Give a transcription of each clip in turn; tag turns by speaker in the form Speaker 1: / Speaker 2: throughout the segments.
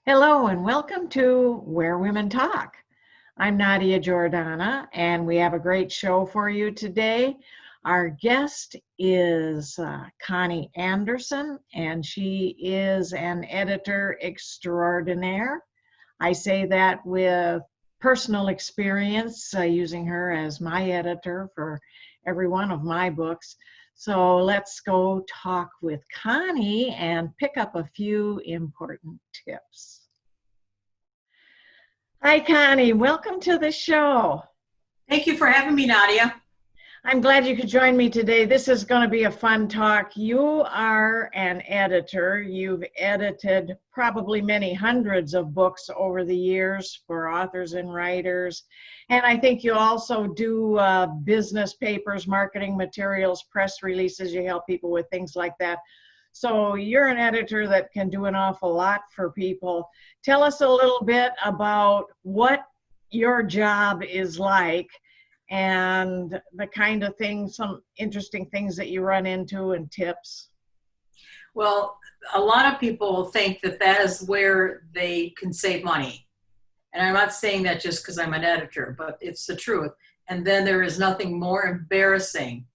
Speaker 1: Hello and welcome to Where Women Talk. I'm Nadia Giordana and we have a great show for you today. Our guest is Connie Anderson and she is an editor extraordinaire. I say that with personal experience using her as my editor for every one of my books. So let's go talk with Connie and pick up a few important tips. Hi, Connie. Welcome to the show.
Speaker 2: Thank you for having me, Nadia.
Speaker 1: I'm glad you could join me today. This is going to be a fun talk. You are an editor. You've edited probably many hundreds of books over the years for authors and writers. And I think you also do business papers, marketing materials, press releases. You help people with things like that. So you're an editor that can do an awful lot for people. Tell us a little bit about what your job is like and the kind of things, some interesting things that you run into and tips.
Speaker 2: Well, a lot of people think that that is where they can save money. And I'm not saying that just because I'm an editor, but it's the truth. And then there is nothing more embarrassing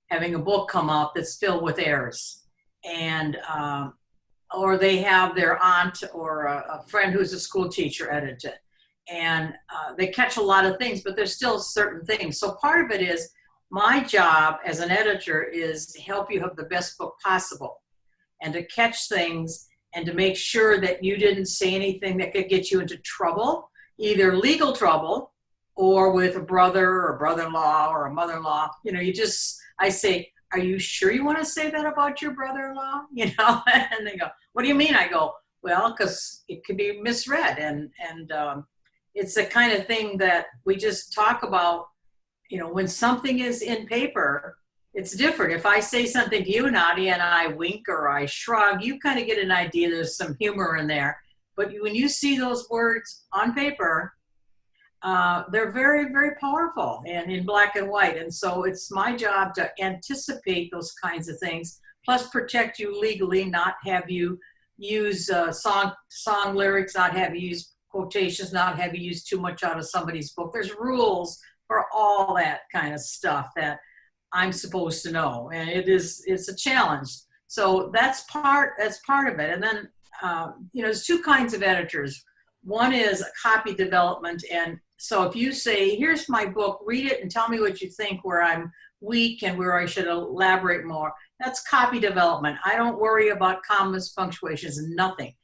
Speaker 2: having a book come out that's filled with errors. And or they have their aunt or a friend who's a school teacher edit it, and they catch a lot of things, but there's still certain things. So part of it is my job as an editor is to help you have the best book possible and to catch things and to make sure that you didn't say anything that could get you into trouble, either legal trouble or with a brother or brother-in-law or a mother-in-law. You know, I say, are you sure you want to say that about your brother-in-law? You know, and they go, what do you mean? I go, well, because it could be misread. And it's the kind of thing that we just talk about, you know, when something is in paper, it's different. If I say something to you, Nadia, and I wink or I shrug, you kind of get an idea there's some humor in there. But when you see those words on paper, they're very, very powerful and in black and white. And so it's my job to anticipate those kinds of things, plus protect you legally, not have you use song lyrics, not have you use quotations, not have you use too much out of somebody's book. There's rules for all that kind of stuff that I'm supposed to know. And it's a challenge. So that's part of it. And then, you know, there's two kinds of editors. One is copy development. And so if you say, here's my book, read it and tell me what you think, where I'm weak and where I should elaborate more. That's copy development. I don't worry about commas, punctuations, nothing.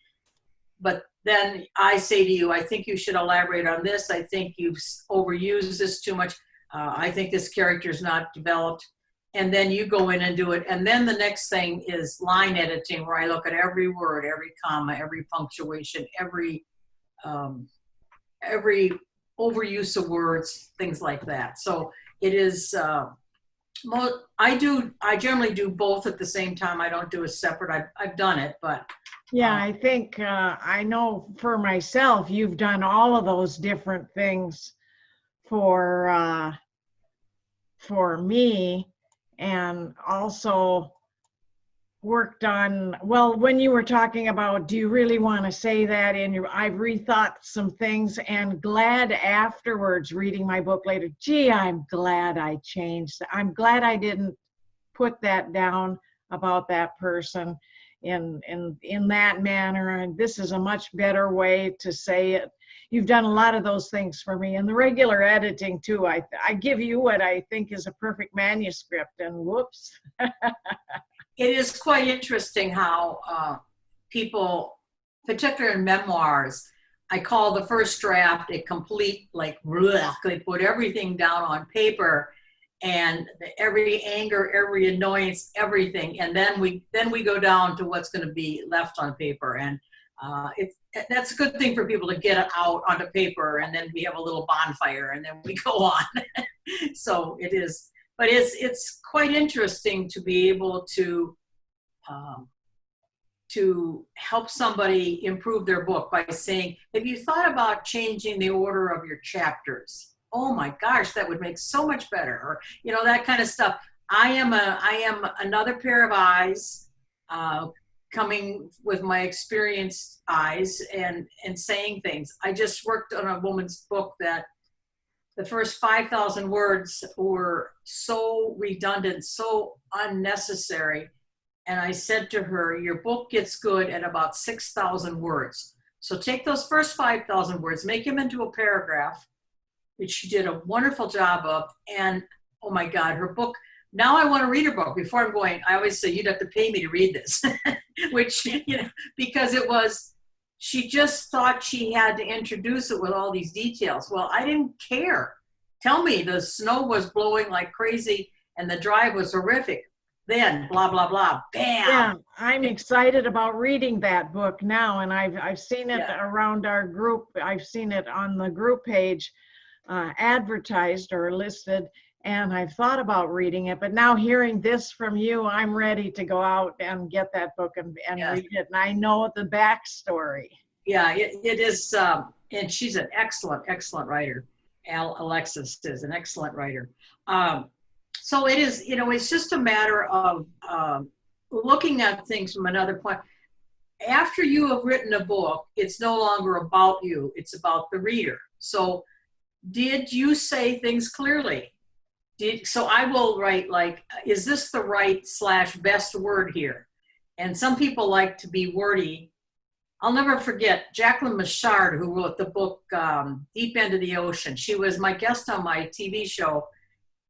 Speaker 2: But then I say to you, I think you should elaborate on this. I think you've overused this too much. I think this character is not developed. And then you go in and do it. And then the next thing is line editing, where I look at every word, every comma, every punctuation, every overuse of words, things like that. So it is, I generally do both at the same time. I don't do a separate, I've done it, but.
Speaker 1: Yeah, I think, I know for myself, you've done all of those different things for me, and also worked on, well, when you were talking about, do you really want to say that in your, I've rethought some things and glad afterwards reading my book later, gee, I'm glad I changed. I'm glad I didn't put that down about that person in that manner. And this is a much better way to say it. You've done a lot of those things for me. And the regular editing too, I give you what I think is a perfect manuscript and whoops.
Speaker 2: It is quite interesting how people, particularly in memoirs, I call the first draft a complete, like, blech. They put everything down on paper and every anger, every annoyance, everything. And then we go down to what's going to be left on paper. And That's a good thing for people to get it out onto paper, and then we have a little bonfire, and then we go on. So it is, but it's quite interesting to be able to help somebody improve their book by saying, have you thought about changing the order of your chapters? Oh my gosh, that would make so much better. Or, you know, that kind of stuff. I am another pair of eyes, coming with my experienced eyes and saying things. I just worked on a woman's book that the first 5,000 words were so redundant, so unnecessary. And I said to her, your book gets good at about 6,000 words. So take those first 5,000 words, make them into a paragraph, which she did a wonderful job of. And oh my God, her book, now I want to read her book. Before I'm going, I always say, you'd have to pay me to read this, which, you know, because it was, she just thought she had to introduce it with all these details. Well, I didn't care. Tell me the snow was blowing like crazy and the drive was horrific. Then blah, blah, blah, bam.
Speaker 1: Yeah, I'm excited about reading that book now, and I've seen it around our group. I've seen it on the group page advertised or listed, and I've thought about reading it, but now hearing this from you, I'm ready to go out and get that book and read it, and I know the backstory.
Speaker 2: Yeah, it is, and she's an excellent, excellent writer. Alexis is an excellent writer. So it is, you know, it's just a matter of looking at things from another point. After you have written a book, it's no longer about you, it's about the reader. So did you say things clearly? So I will write like, is this the right / best word here? And some people like to be wordy. I'll never forget Jacqueline Michard, who wrote the book Deep End of the Ocean. She was my guest on my TV show.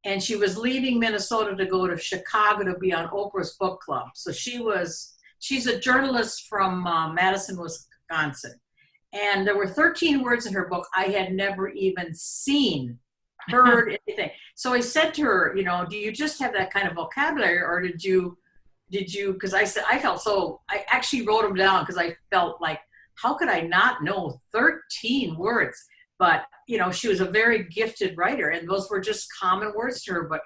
Speaker 2: And she was leaving Minnesota to go to Chicago to be on Oprah's book club. So she's a journalist from Madison, Wisconsin. And there were 13 words in her book I had never even seen, heard, anything. So I said to her, you know, do you just have that kind of vocabulary, or did you, because I said, I actually wrote them down because I felt like, how could I not know 13 words? But, you know, she was a very gifted writer, and those were just common words to her. But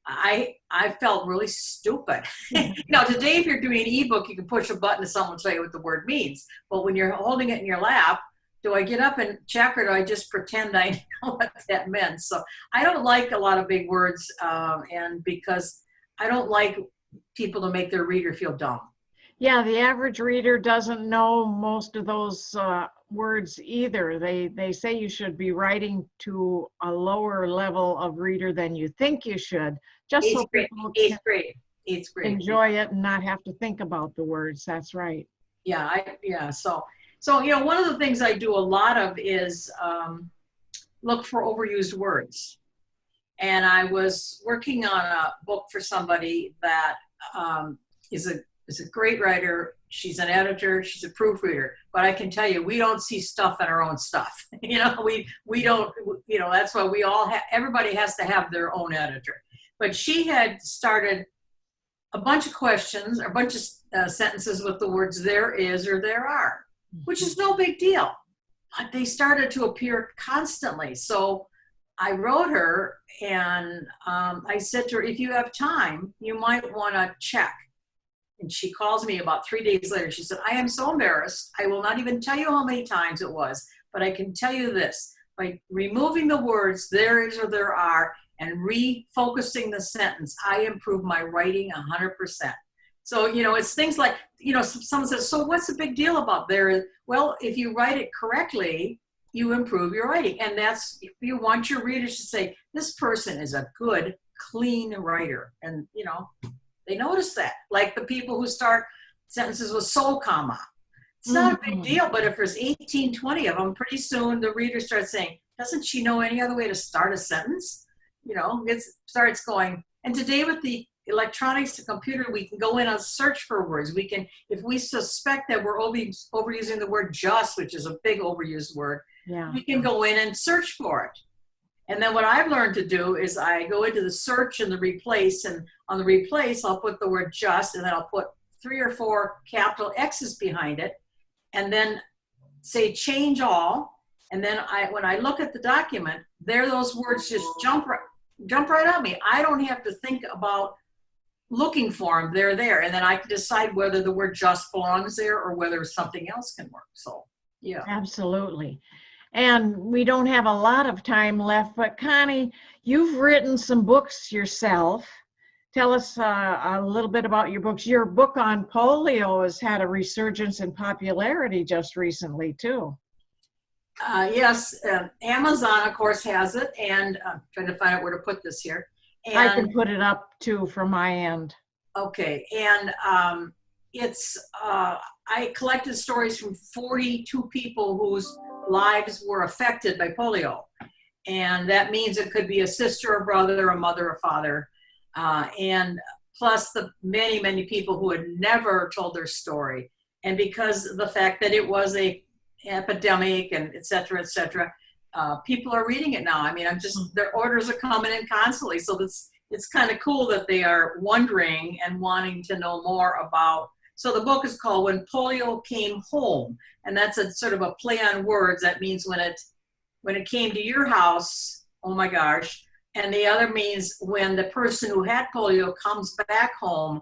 Speaker 2: I felt really stupid. You know, today, if you're doing an ebook, you can push a button and someone will tell you what the word means. But when you're holding it in your lap, do I get up and check, or do I just pretend I know what that meant? So I don't like a lot of big words, and because I don't like people to make their reader feel dumb.
Speaker 1: Yeah, the average reader doesn't know most of those words either. They say you should be writing to a lower level of reader than you think you should, just so people can enjoy it and not have to think about the words. That's right.
Speaker 2: Yeah, So you know, one of the things I do a lot of is look for overused words. And I was working on a book for somebody that is a great writer. She's an editor, she's a proofreader, but I can tell you, we don't see stuff in our own stuff. You know, we don't, you know, that's why we all have, everybody has to have their own editor. But she had started a bunch of questions, or a bunch of sentences with the words there is or there are, which is no big deal, but they started to appear constantly. So I wrote her and I said to her, if you have time, you might want to check. And she calls me about 3 days later. She said, I am so embarrassed. I will not even tell you how many times it was, but I can tell you this. By removing the words there is or there are and refocusing the sentence, I improve my writing 100%. So, you know, it's things like, you know, someone says, so what's the big deal about there? Well, if you write it correctly, you improve your writing. And that's, you want your readers to say, this person is a good, clean writer. And, you know, they notice that. Like the people who start sentences with so, comma. It's not a big deal, but if there's 18, 20 of them, pretty soon the reader starts saying, doesn't she know any other way to start a sentence? You know, it starts going. And today with the electronics, the computer, we can go in and search for words. We can, if we suspect that we're overusing the word just, which is a big overused word, we can go in and search for it. And then what I've learned to do is I go into the search and the replace, and on the replace, I'll put the word just, and then I'll put 3 or 4 capital X's behind it. and then say change all. And then when I look at the document, there those words just jump right at me. I don't have to think about looking for them. They're there. And then I can decide whether the word just belongs there or whether something else can work. So, yeah.
Speaker 1: Absolutely. And we don't have a lot of time left, but Connie, you've written some books yourself. Tell us a little bit about your books. Your book on polio has had a resurgence in popularity just recently, too.
Speaker 2: Yes, Amazon, of course, has it, and I'm trying to find out where to put this here. And,
Speaker 1: I can put it up, too, from my end.
Speaker 2: Okay, and I collected stories from 42 people whose lives were affected by polio. And that means it could be a sister, a brother, a mother, a father, and plus the many, many people who had never told their story. And because of the fact that it was a epidemic and et cetera, people are reading it now. I mean, their orders are coming in constantly. So it's kind of cool that they are wondering and wanting to know more about. So the book is called When Polio Came Home. And that's a sort of a play on words. That means when it came to your house, oh my gosh. And the other means when the person who had polio comes back home,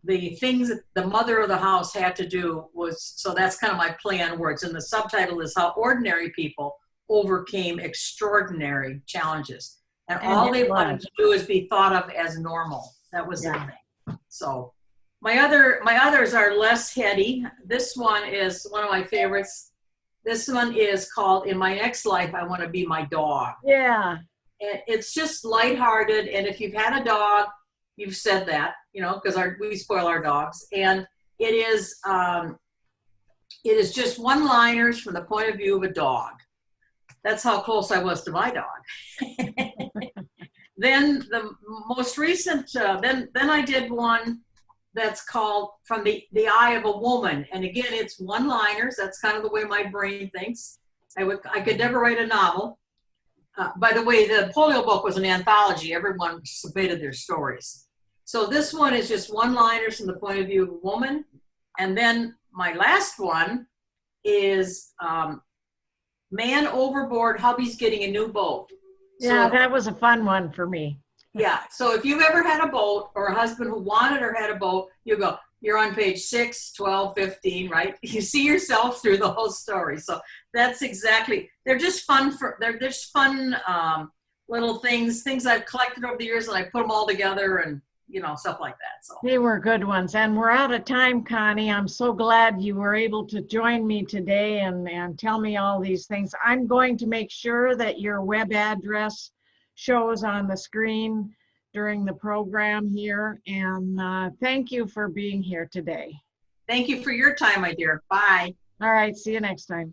Speaker 2: the things that the mother of the house had to do was, so that's kind of my play on words. And the subtitle is How Ordinary People Overcame Extraordinary Challenges. And all they wanted to do is be thought of as normal. That was their thing. So my others are less heady. This one is one of my favorites. This one is called In My Next Life, I Want to Be My Dog.
Speaker 1: Yeah.
Speaker 2: And it's just lighthearted. And if you've had a dog, you've said that, because we spoil our dogs. And it is just one-liners from the point of view of a dog. That's how close I was to my dog. Then the most recent, then I did one that's called From the Eye of a Woman. And again, it's one-liners. That's kind of the way my brain thinks. I could never write a novel. By the way, the polio book was an anthology. Everyone submitted their stories. So this one is just one-liners from the point of view of a woman. And then my last one is Man Overboard, Hubby's Getting a New Boat.
Speaker 1: Yeah, that was a fun one for me.
Speaker 2: Yeah, so if you've ever had a boat or a husband who wanted or had a boat, you're on page 6, 12, 15, right? You see yourself through the whole story. So that's exactly, they're just fun little things I've collected over the years, and I put them all together and, stuff like that. So
Speaker 1: they were good ones. And we're out of time, Connie. I'm so glad you were able to join me today and tell me all these things. I'm going to make sure that your web address shows on the screen during the program here. And thank you for being here today.
Speaker 2: Thank you for your time, my dear. Bye.
Speaker 1: All right. See you next time.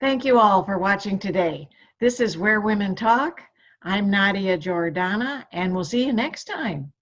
Speaker 1: Thank you all for watching today. This is Where Women Talk. I'm Nadia Giordana, and we'll see you next time.